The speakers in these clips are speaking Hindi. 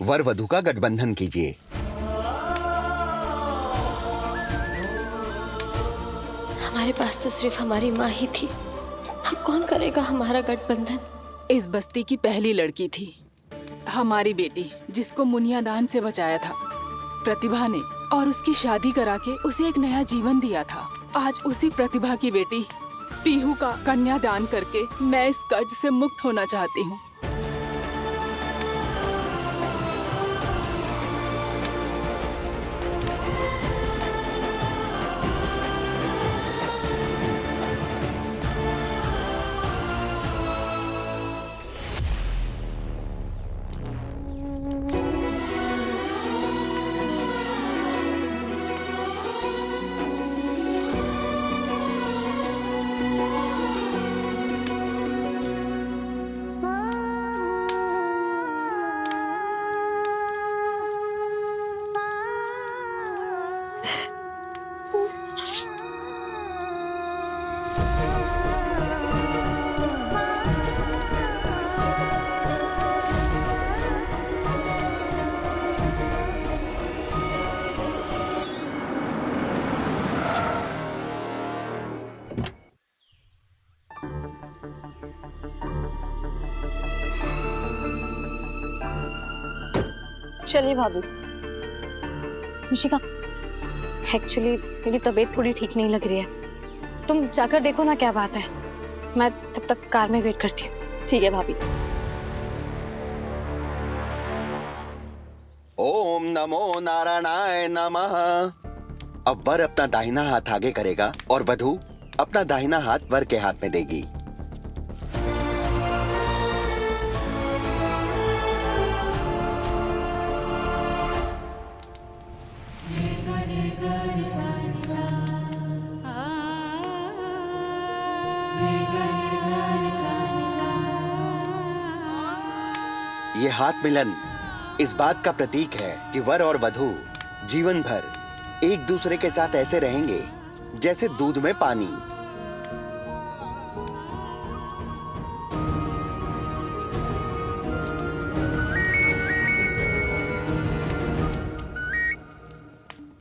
वर वधु का गठबंधन कीजिए। हमारे पास तो सिर्फ हमारी माँ ही थी, अब कौन करेगा हमारा गठबंधन? इस बस्ती की पहली लड़की थी हमारी बेटी, जिसको मुनिया दान से बचाया था प्रतिभा ने, और उसकी शादी करा के उसे एक नया जीवन दिया था। आज उसी प्रतिभा की बेटी पीहू का कन्यादान करके मैं इस कर्ज से मुक्त होना चाहती हूँ। चलिए भाभी। मुशिका, एक्चुअली मेरी तबीयत थोड़ी ठीक नहीं लग रही है, तुम जाकर देखो ना क्या बात है। मैं तब तक कार में वेट करती हूँ। ठीक है भाभी। ओम नमो नारायणाय नमः। अब वर अपना दाहिना हाथ आगे करेगा और वधु अपना दाहिना हाथ वर के हाथ में देगी। ये हाथ मिलन इस बात का प्रतीक है कि वर और वधु जीवन भर एक दूसरे के साथ ऐसे रहेंगे जैसे दूध में पानी।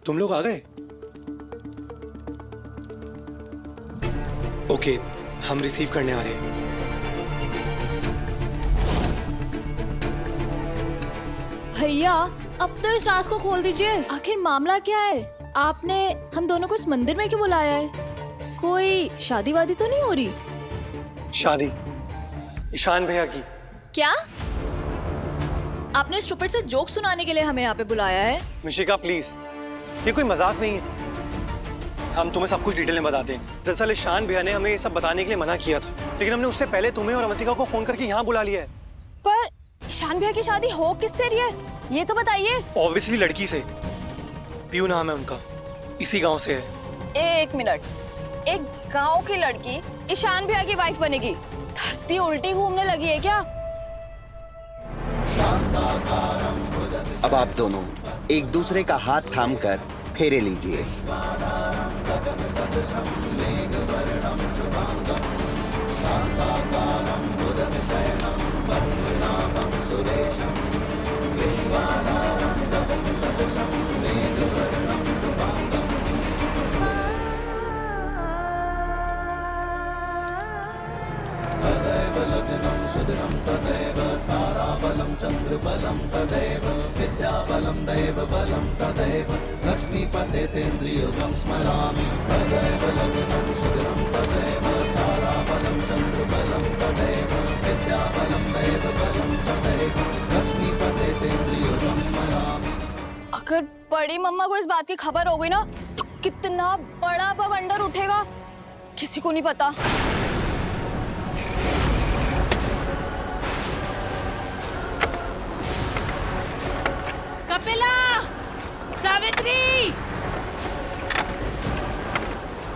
तुम लोग आ गए? ओके, हम रिसीव करने आ रहे हैं। भैया, अब तो इस राज को खोल दीजिए। आखिर मामला क्या है? आपने हम दोनों को इस मंदिर में क्यों बुलाया है? कोई शादी वादी तो नहीं हो रही? शादी ईशान भैया की। क्या? आपने स्टूपिड से जोक सुनाने के लिए हमें यहाँ पे बुलाया है? मिशिका प्लीज, ये कोई मजाक नहीं है। हम तुम्हें सब कुछ डिटेल में बताते हैं। दरअसल ईशान भैया ने हमें ये सब बताने के लिए मना किया था, लेकिन हमने उससे पहले तुम्हें और अवंतिका को फोन करके यहाँ बुला लिया है। पर ईशान भैया की शादी हो किससे रही है, ये तो बताइए। ऑब्वियसली लड़की से। पीयू नाम है उनका, इसी गांव से है। एक मिनट, एक गांव की लड़की ईशान भैया की वाइफ बनेगी? धरती उल्टी घूमने लगी है क्या? अब आप दोनों एक दूसरे का हाथ थामकर फेरे लीजिए। सुदिनं तदेव ताराबलं चन्द्रबलं तदेव विद्याबलं दैवबलं तदेव लक्ष्मीपते तेन्द्रियुगं स्मरामि तदेव लग्नं सुदिनं तदेव ताराबलं चन्द्रबलं तदेव विद्याबलं दैवबलं तदेव लक्ष्मीपते तेन्द्रियुगं स्मरामि। अगर बड़ी मम्मा को इस बात की खबर हो गई ना तो कितना बड़ा बवंडर उठेगा, किसी को नहीं पता। कपिला, सावित्री,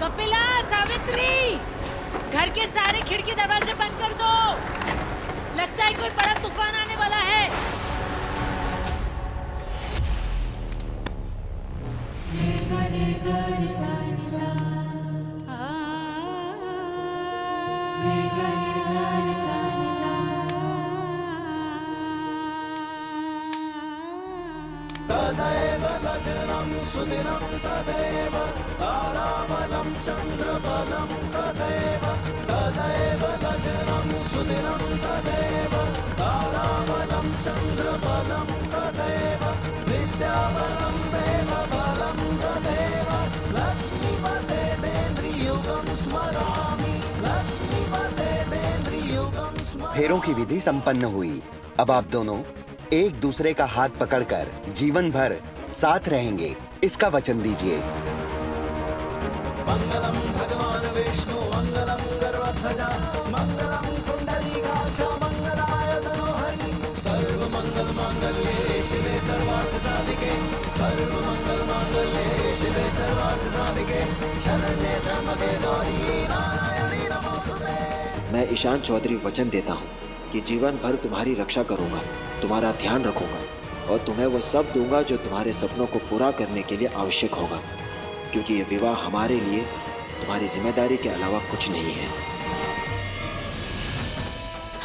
कपिला, सावित्री, घर के सारे खिड़की दरवाजे बंद कर दो। लगता है कोई बड़ा तूफान आने वाला है। सुदिनं तदेव ताराबलं चन्द्रबलं तदेव लग्नं सुदिनं तदेव ताराबलं चन्द्रबलं तदेव विद्याबलं देवबलं तदेव लक्ष्मीपते देन्द्रियुगं स्मरामि लक्ष्मीपते देन्द्रियुगं स्मरामि। फेरों की विधि संपन्न हुई। अब आप दोनों एक दूसरे का हाथ पकड़कर जीवन भर साथ रहेंगे, इसका वचन दीजिए। मंगलम भगवान विष्णु मंगलम गरुड़ध्वजा मंगलम कुंडलीकाक्ष मंगलाय तनोहरि सर्व मंगल मांगल्ये शिवे सर्वार्थ साधिके सर्व मंगल मांगल्ये शिवे सर्वार्थ साधिके शरण्ये त्र्यंबके गौरी नारायणी नमोस्तुते। मैं ईशान चौधरी वचन देता हूँ कि जीवन भर तुम्हारी रक्षा करूंगा, तुम्हारा ध्यान रखूंगा और तुम्हें वो सब दूंगा जो तुम्हारे सपनों को पूरा करने के लिए आवश्यक होगा, क्योंकि ये विवाह हमारे लिए तुम्हारी जिम्मेदारी के अलावा कुछ नहीं है।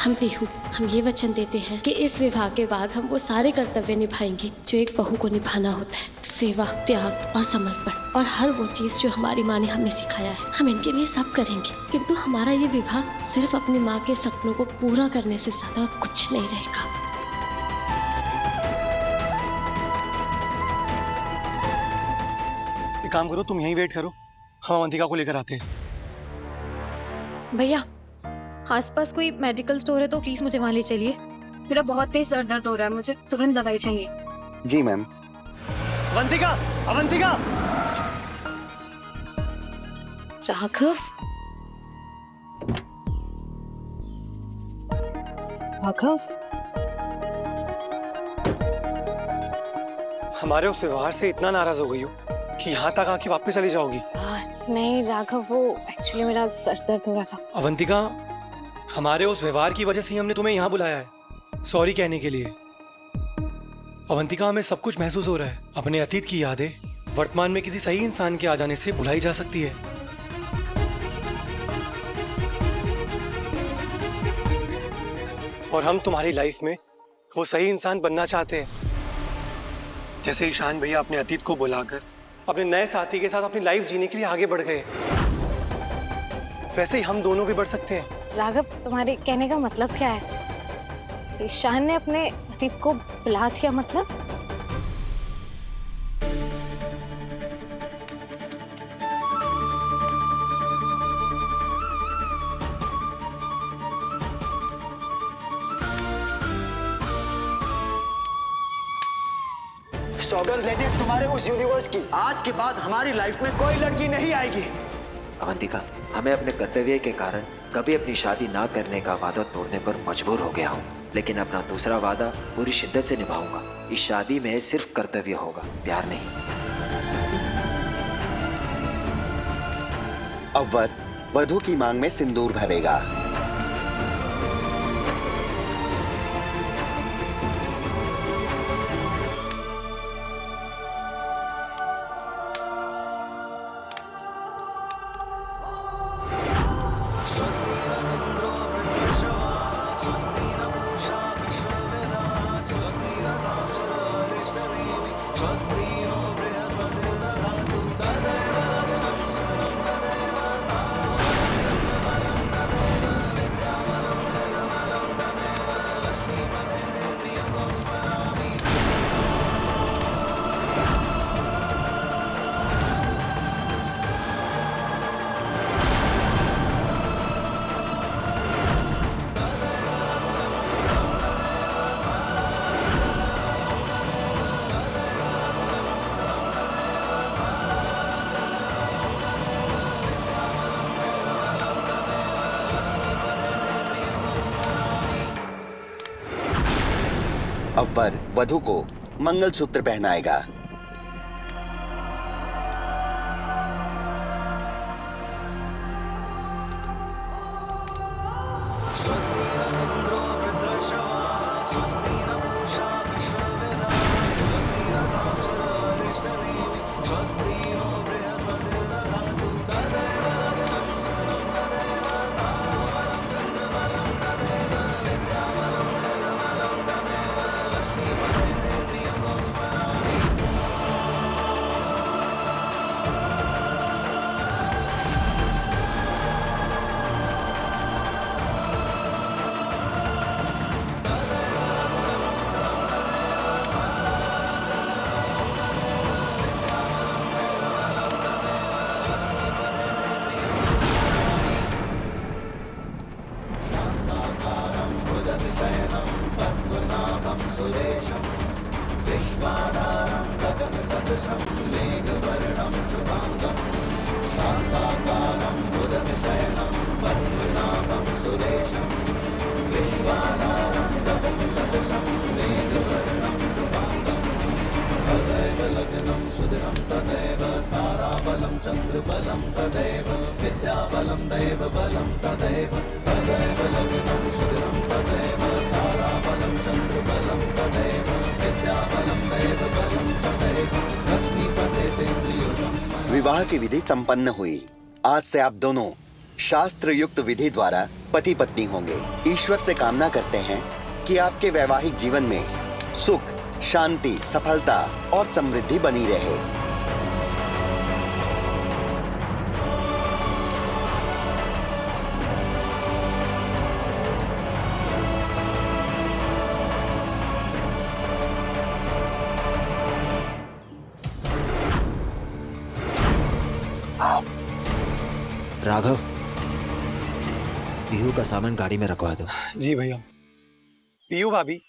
हम पीहू, हम ये वचन देते हैं कि इस विवाह के बाद हम वो सारे कर्तव्य निभाएंगे जो एक बहू को निभाना होता है, सेवा, त्याग और समर्पण और हर वो चीज जो हमारी माँ ने हमें सिखाया है, हम इनके लिए सब करेंगे। किंतु हमारा ये विवाह सिर्फ अपनी माँ के सपनों को पूरा करने से ज्यादा कुछ नहीं रहेगा। एक काम करो, तुम यहीं वेट करो, हम अवंतिका को लेकर आते हैं। भैया, आसपास कोई मेडिकल स्टोर है तो प्लीज मुझे वहाँ ले चलिए। मेरा बहुत तेज सर दर्द हो रहा है, मुझे तुरंत दवाई चाहिए। जी मैम। अवंतिका, अवंतिका! राघव, राघव, हमारे उस व्यवहार से इतना नाराज हो गई हो कि यहाँ तक आके वापस चली जाओगी? नहीं राघव, वो एक्चुअली मेरा सर दर्द हो रहा था। अवंतिका, हमारे उस व्यवहार की वजह से ही हमने तुम्हें यहाँ बुलाया है, सॉरी कहने के लिए। अवंतिका, हमें सब कुछ महसूस हो रहा है। अपने अतीत की यादें वर्तमान में किसी सही इंसान के आ जाने से भुलाई जा सकती है। और हम तुम्हारी लाइफ में वो सही इंसान बनना चाहते हैं। जैसे ईशान भैया अपने अतीत को बुलाकर अपने नए साथी के साथ अपनी लाइफ जीने के लिए आगे बढ़ गए, वैसे ही हम दोनों भी बढ़ सकते हैं। राघव, तुम्हारे कहने का मतलब क्या है? ईशान ने अपने अतीत को बुला दिया मतलब? सौगंध लेते हैं तुम्हारे उस यूनिवर्स की, आज के बाद हमारी लाइफ में कोई लड़की नहीं आएगी। अवंतिका, हमें अपने कर्तव्य के कारण कभी अपनी शादी ना करने का वादा तोड़ने पर मजबूर हो गया हूँ, लेकिन अपना दूसरा वादा पूरी शिद्दत से निभाऊंगा। इस शादी में सिर्फ कर्तव्य होगा, प्यार नहीं। अब वर वधू की मांग में सिंदूर भरेगा। अब वर वधू को मंगलसूत्र पहनाएगा। शुभांगं शांताकारं भुजगशयनं पद्मनाभं सुरेशं विश्वाधारं गगनसदृशं मेघवर्णं शुभांगं तदैव लग्नं सुदिनं तदैव ताराबलं चन्द्रबलं तदैव विद्याबलं दैवबलं तदैव लग्नं सुदिनं तदैव ताराबलं चन्द्रबलं तदैव विद्याबलं दैवबलं तदैव लक्ष्मीपते ते त्रियुगं स्मरामि। विवाह की विधि संपन्न हुई। आज से आप दोनों शास्त्र युक्त विधि द्वारा पति पत्नी होंगे। ईश्वर से कामना करते हैं कि आपके वैवाहिक जीवन में सुख, शांति, सफलता और समृद्धि बनी रहे। राघव, पीहू का सामान गाड़ी में रखवा दो। जी भैया। पीयू भाभी,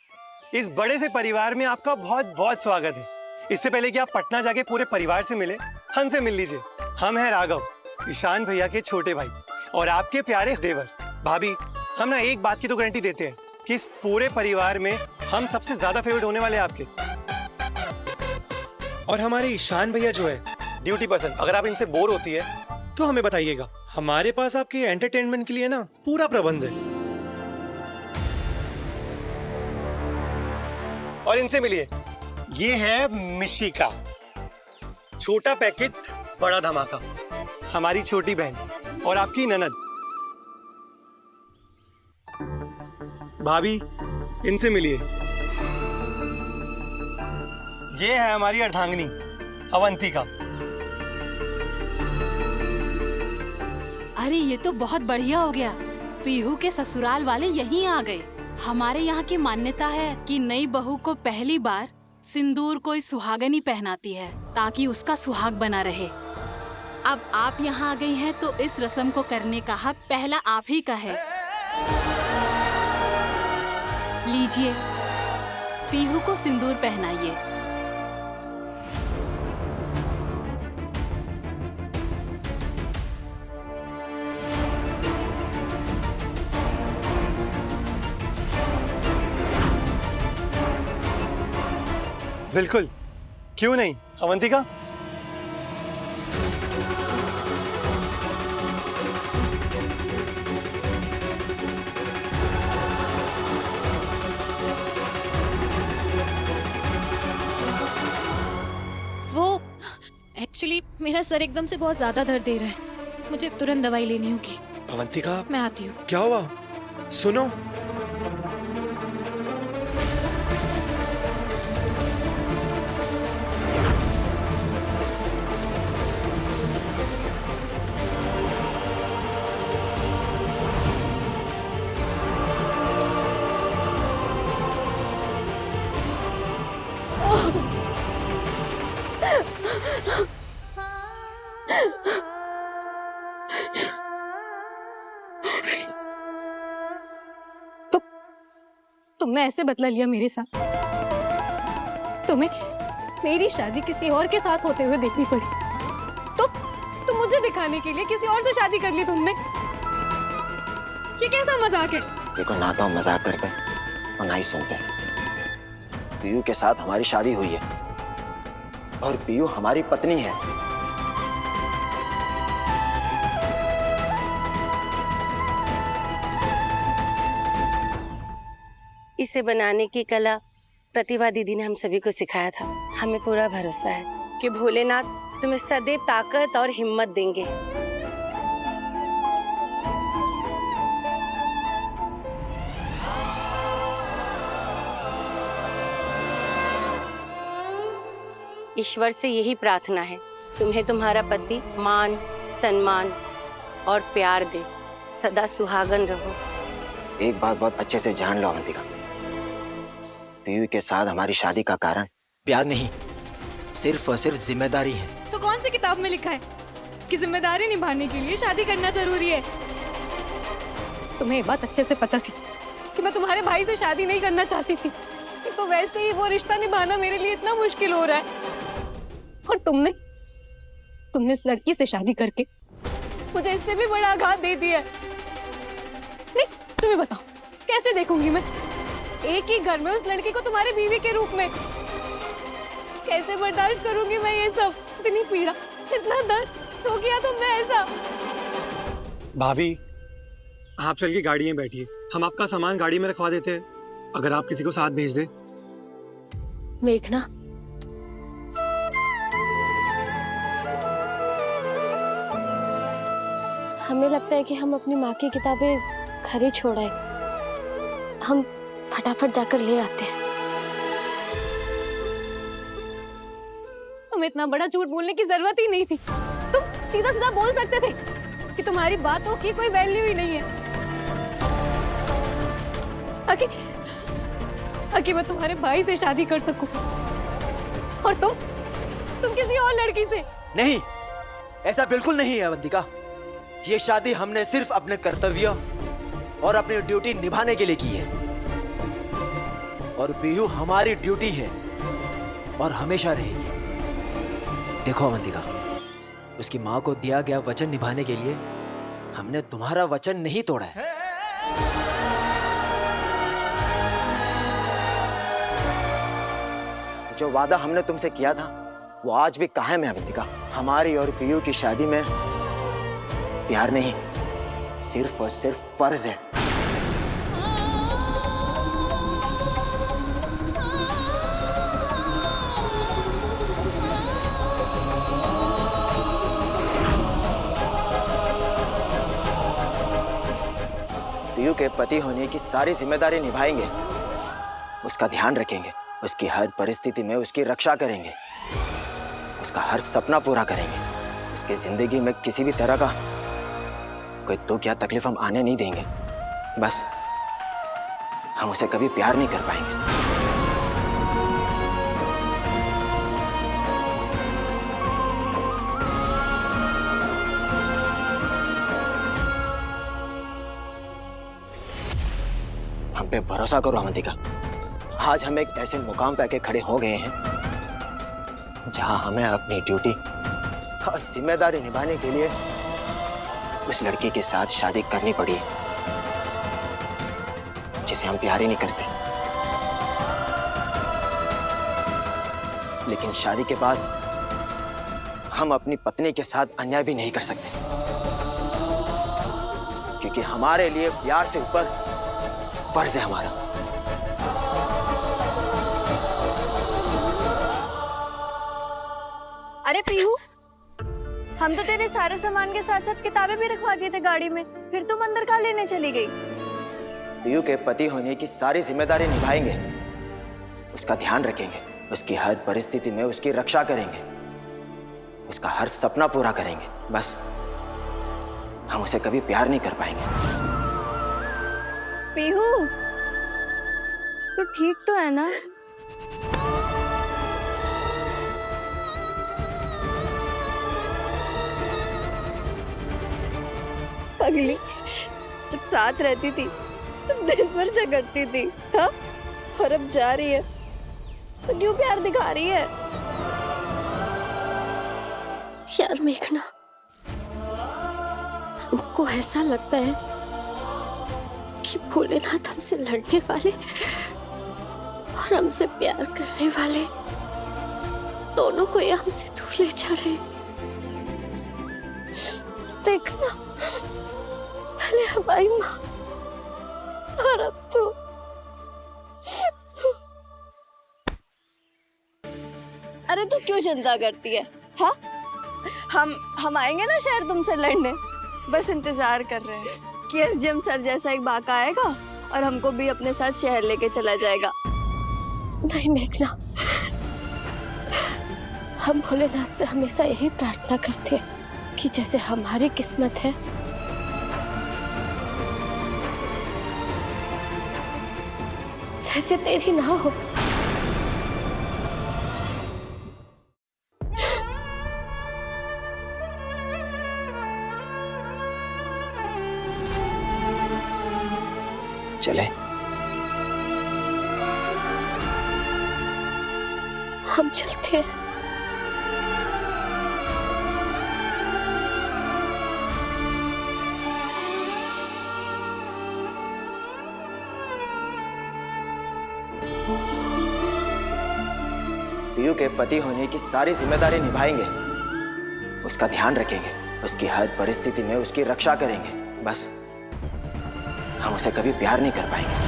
इस बड़े से परिवार में आपका बहुत बहुत स्वागत है। इससे पहले कि आप पटना जाके पूरे परिवार से मिले, हमसे मिल लीजिए। हम हैं राघव, ईशान भैया के छोटे भाई और आपके प्यारे देवर। भाभी, हम ना एक बात की तो गारंटी देते हैं कि इस पूरे परिवार में हम सबसे ज्यादा फेवरेट होने वाले हैं आपके। और हमारे ईशान भैया जो है ड्यूटी पर्सन, अगर आप इनसे बोर होती है तो हमें बताइएगा। हमारे पास आपके एंटरटेनमेंट के लिए ना पूरा प्रबंध है। और इनसे मिलिए, ये है मिशिका, छोटा पैकेट बड़ा धमाका, हमारी छोटी बहन और आपकी ननद। भाभी, इनसे मिलिए, ये है हमारी अर्धांगिनी अवंतिका। अरे ये तो बहुत बढ़िया हो गया, पीहू के ससुराल वाले यहीं आ गए। हमारे यहाँ की मान्यता है कि नई बहू को पहली बार सिंदूर कोई सुहागनी पहनाती है ताकि उसका सुहाग बना रहे। अब आप यहाँ आ गई हैं तो इस रस्म को करने का हक पहला आप ही का है। लीजिए, पीहू को सिंदूर पहनाइए। बिल्कुल, क्यों नहीं अवंतिका। वो एक्चुअली मेरा सर एकदम से बहुत ज्यादा दर्द दे रहा है, मुझे तुरंत दवाई लेनी होगी। अवंतिका, मैं आती हूँ। क्या हुआ? सुनो, तुमने ऐसे बदला लिया मेरे साथ। तुम्हें मेरी शादी किसी और के साथ होते हुए देखनी पड़ी तो मुझे दिखाने के लिए किसी और से शादी कर ली तुमने। ये कैसा मजाक है? देखो, ना तो हम मजाक करते और ना ही सुनते। पीयू के साथ हमारी शादी हुई है और पीयू हमारी पत्नी है। इसे बनाने की कला प्रतिभा दीदी ने हम सभी को सिखाया था। हमें पूरा भरोसा है कि भोलेनाथ तुम्हें सदैव ताकत और हिम्मत देंगे। ईश्वर से यही प्रार्थना है, तुम्हें तुम्हारा पति मान, सम्मान और प्यार दे, सदा सुहागन रहो। एक बात बहुत अच्छे से जान लो अवंतिका, पीयू के साथ हमारी शादी का कारण प्यार नहीं, सिर्फ और सिर्फ जिम्मेदारी है। तो कौन सी किताब में लिखा है कि जिम्मेदारी निभाने के लिए शादी करना जरूरी है? तुम्हें ये बात अच्छे से पता थी कि मैं तुम्हारे भाई से शादी नहीं करना चाहती थी, तो वैसे ही वो रिश्ता निभाना मेरे लिए इतना मुश्किल हो रहा है। और तुमने इस लड़की से शादी करके मुझे इससे भी बड़ा आघात दे दिया है। नहीं, तुम्हें बताओ कैसे देखूंगी मैं एक ही घर में उस लड़की को तुम्हारे बीवी के रूप में? कैसे बर्दाश्त करूंगी मैं ये सब? इतनी पीड़ा, इतना दर्द, तो किया तुमने ऐसा? भाभी, आप चल के गाड़ी में बैठिए, हम आपका सामान गाड़ी में रखवा देते हैं, अगर आप किसी को साथ भेज दे। मेघना, हमें लगता है कि हम अपनी माँ की किताबें घर ही छोड़ आए। हम फटाफट जाकर ले आते हैं। तुम्हें इतना बड़ा झूठ बोलने की जरूरत ही नहीं थी। तुम सीधा सीधा बोल सकते थे कि तुम्हारी बातों की कोई वैल्यू ही नहीं है। ताकि मैं तुम्हारे भाई से शादी कर सकूं और तुम किसी और लड़की से। नहीं, ऐसा बिल्कुल नहीं है अवंतिका। ये शादी हमने सिर्फ अपने कर्तव्य और अपनी ड्यूटी निभाने के लिए की है, और पीहू हमारी ड्यूटी है और हमेशा रहेगी। देखो अवंतिका, उसकी माँ को दिया गया वचन निभाने के लिए हमने तुम्हारा वचन नहीं तोड़ा है। जो वादा हमने तुमसे किया था वो आज भी कायम है अवंतिका। हमारी और पीयू की शादी में प्यार नहीं, सिर्फ और सिर्फ फर्ज है। पीयू के पति होने की सारी जिम्मेदारी निभाएंगे, उसका ध्यान रखेंगे, उसकी हर परिस्थिति में उसकी रक्षा करेंगे, उसका हर सपना पूरा करेंगे। उसकी जिंदगी में किसी भी तरह का कोई दुख या तकलीफ हम आने नहीं देंगे। बस हम उसे कभी प्यार नहीं कर पाएंगे। हम पे भरोसा करो अवंतिका। आज हम एक ऐसे मुकाम पे आके खड़े हो गए हैं जहां हमें अपनी ड्यूटी और जिम्मेदारी निभाने के लिए उस लड़की के साथ शादी करनी पड़ी जिसे हम प्यार ही नहीं करते। लेकिन शादी के बाद हम अपनी पत्नी के साथ अन्याय भी नहीं कर सकते, क्योंकि हमारे लिए प्यार से ऊपर फर्ज है हमारा। अरे पीहू, हम तो तेरे सारे सामान के साथ साथ किताबें भी रखवा दिए थे गाड़ी में, फिर तुम अंदर कहाँ लेने चली गई? पीयू के पति होने की सारी जिम्मेदारी निभाएंगे, उसका ध्यान रखेंगे, उसकी हर परिस्थिति में उसकी रक्षा करेंगे, उसका हर सपना पूरा करेंगे। बस हम उसे कभी प्यार नहीं कर पाएंगे। पीहू, तो ठीक तो है ना? पगली, जब साथ रहती थी तुम दिन भर झगड़ती थी, हाँ? और अब जा रही है तो क्यों प्यार दिखा रही है? यार मेघना, हमको ऐसा लगता है कि भोलेनाथ हमसे लड़ने वाले और हमसे प्यार करने वाले दोनों को ये हमसे दूर ले जा रहे हैं। देखना, पहले हमारी माँ और अब तो अरे तू क्यों चिंता करती है? हाँ, हम आएंगे ना शहर तुमसे लड़ने। बस इंतजार कर रहे हैं कि एसडीएम सर जैसा एक बाका आएगा और हमको भी अपने साथ शहर लेके चला जाएगा। नहीं मेघना, हम भोलेनाथ से हमेशा यही प्रार्थना करते हैं कि जैसे हमारी किस्मत है वैसे तेरी ना हो। चले? हम चलते हैं। पीयू के पति होने की सारी जिम्मेदारी निभाएंगे, उसका ध्यान रखेंगे, उसकी हर परिस्थिति में उसकी रक्षा करेंगे। बस हम उसे कभी प्यार नहीं कर पाएंगे।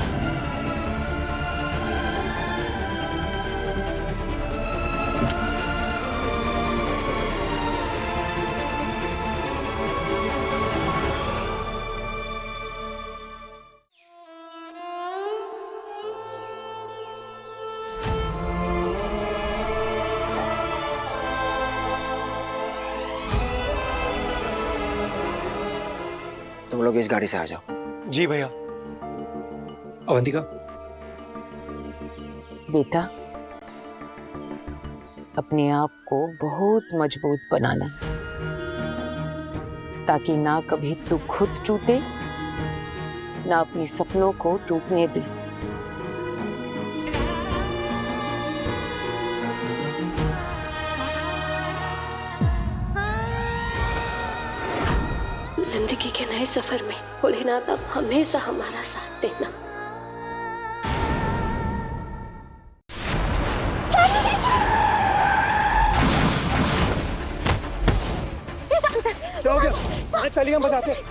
तुम लोग इस गाड़ी से आ जाओ। जी भैया। अवंतिका, बेटा अपने आप को बहुत मजबूत बनाना, ताकि ना कभी तू खुद टूटे, ना अपने सपनों को टूटने दे। जिंदगी के नए सफर में भोलेनाथ अब हमेशा हमारा साथ देना। क्या हो गया? चलिए हम बताते हैं।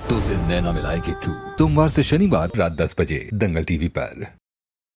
तो जिंदगी न मिलाएगी 2 सोमवार से शनिवार रात 10 बजे दंगल टीवी पर।